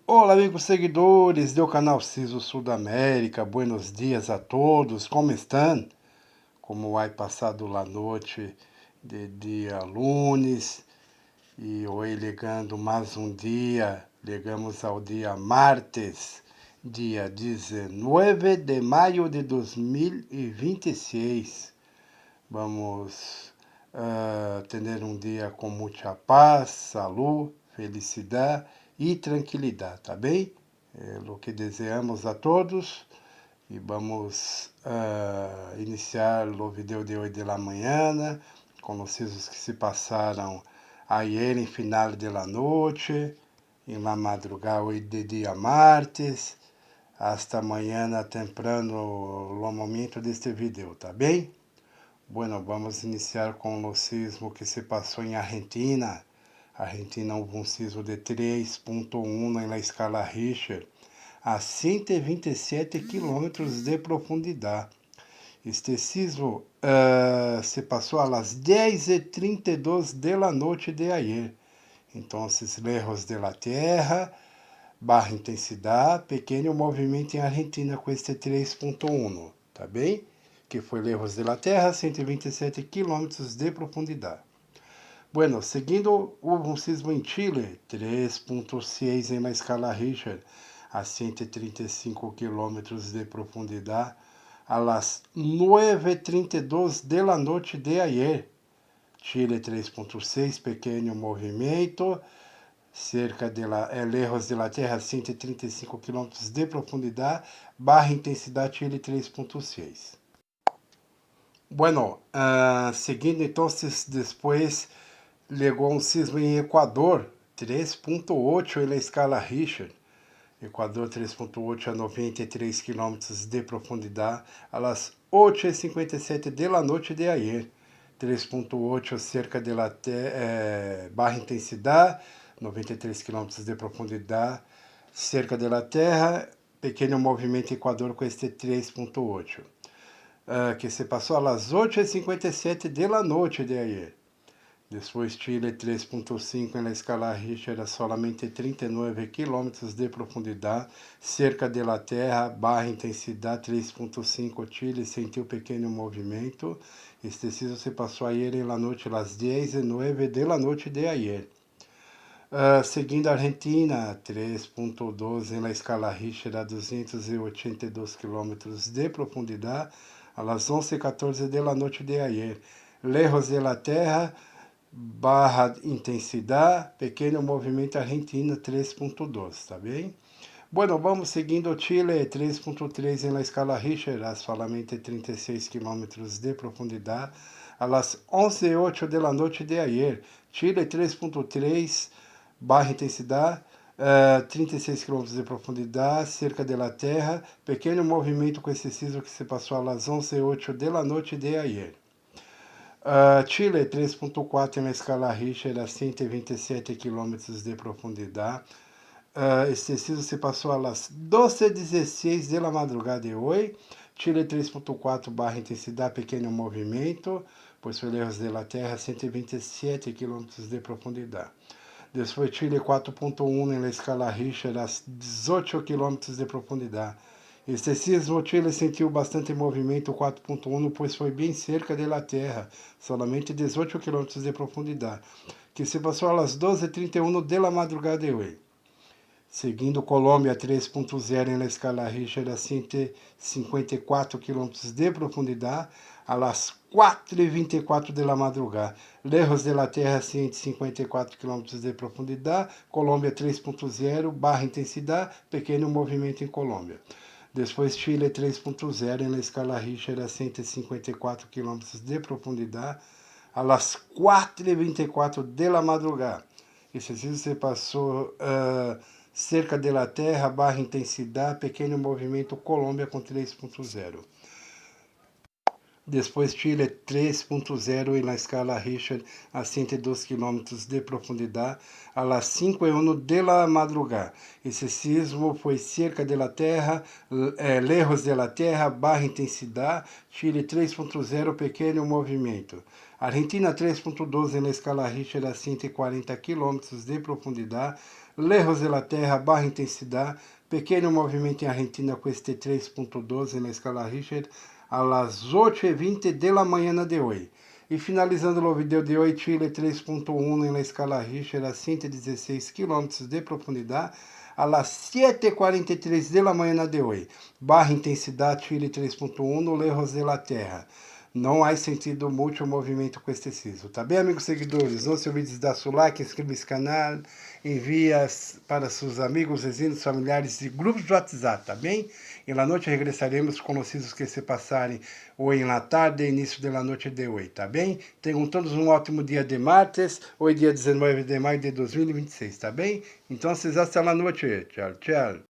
Olá, amigos seguidores do canal Ciso Sudamérica, buenos dias a todos, como estão? Como vai passado a noite de dia lunes e hoje ligando mais um dia, ligamos ao dia martes, dia 19 de maio de 2026. Vamos ter um dia com muita paz, saúde, felicidade e tranquilidade, tá bem? É o que desejamos a todos e vamos iniciar o vídeo de hoje de la manhã com os risos que se passaram ayer em final de la noite, em la madrugada hoje de dia martes, hasta amanhã temprano no momento deste vídeo, tá bem? Bueno, vamos iniciar com o sismo que se passou em Argentina. Argentina houve um sismo de 3.1 na escala Richter, a 127 quilômetros de profundidade. Este sismo se passou às 10h32 da noite de ayer. Então, lejos de la Terra, barra intensidade, pequeno movimento em Argentina com este 3.1, tá bem? Que foi lejos de la Terra, 127 quilômetros de profundidade. Bueno, seguindo, houve um sismo em Chile, 3.6 em uma escala Richter, a 135 quilômetros de profundidade, às 9h32 da noite de ayer. Chile 3.6, pequeno movimento, cerca de lejos de la Terra, 135 quilômetros de profundidade, barra intensidade Chile 3.6. Bueno, seguindo então, depois legou um sismo em Equador, 3.8 na escala Richter. Equador 3.8 a 93 quilômetros de profundidade, às 8h57 da noite de ayer. 3.8 cerca de la barra intensidade, 93 quilômetros de profundidade, cerca de la Terra, pequeno movimento Equador com este 3.8. Que se passou às 8h57 da noite de ayer. Depois Chile 3.5 na escala Richter a solamente 39 quilômetros de profundidade, cerca de la Terra, barra intensidade 3.5. Chile sentiu pequeno movimento. Este sismo se passou ayer em la noite às 10h09 da noite de ayer. Seguindo a Argentina, 3.12 na escala Richter a 282 quilômetros de profundidade, às 11h14 da noite de ayer. Lejos de la Terra, barra intensidade, pequeno movimento Argentina 3.2, tá bem? Bueno, vamos seguindo Chile 3.3 na escala Richter, a solamente 36 quilômetros de profundidade, às 11h08 da noite de ayer. Chile 3.3, barra intensidade, 36 km de profundidade, cerca de la Terra, pequeno movimento com esse sismo que se passou às 11h08 da noite de ayer. Chile 3.4 na escala Richter a 127 km de profundidade. Este sismo se passou às 12h16 da madrugada de hoje. Chile 3.4 barra intensidade, pequeno movimento, pois foi lejos de la Terra, 127 km de profundidade. Depois Chile 4.1 na escala Richter a 18 km de profundidade. Este sismo Chile sentiu bastante movimento 4.1, pois foi bem cerca da Terra, solamente 18 km de profundidade, que se passou às 12h31 da madrugada de hoje. Seguindo Colômbia 3.0 na escala Richter a 154 km de profundidade, às 4h24 da madrugada. Lejos de la Terra 154 km de profundidade, Colômbia 3.0, barra intensidade, pequeno movimento em Colômbia. Depois Chile 3.0 na escala Richter a 154 km de profundidade, às 4h24 da madrugada. Esse sismo se passou cerca de la Terra, barra intensidade, pequeno movimento Colômbia com 3.0. Depois Chile 3.0 na escala Richter a 102 km de profundidade, às 5h01 da madrugada. Esse sismo foi cerca de la Terra, lejos de la Terra, barra intensidade, Chile 3.0, pequeno movimento. Argentina 3.12 na escala Richter a 140 km de profundidade, Lejos de la Terra, barra intensidade, pequeno movimento em Argentina com este 3.12 na escala Richter, às 8h20 da manhã de hoje. E finalizando o vídeo de hoje, Chile 3.1 na escala Richter a 116 km de profundidade, às 7h43 da manhã de hoje. Barra intensidade, Chile 3.1, lejos de la Terra. Não há sentido muito movimento com este siso. Tá bem, amigos seguidores? Não se olvide de dar seu like, inscreva esse canal, envia para seus amigos, vizinhos, familiares e grupos de WhatsApp, tá bem? E na noite regressaremos com os sisos que se passarem hoje na tarde e início da noite de hoje, tá bem? Tenham todos um ótimo dia de martes, hoje dia 19 de maio de 2026, tá bem? Então, hasta a noite. Tchau, tchau.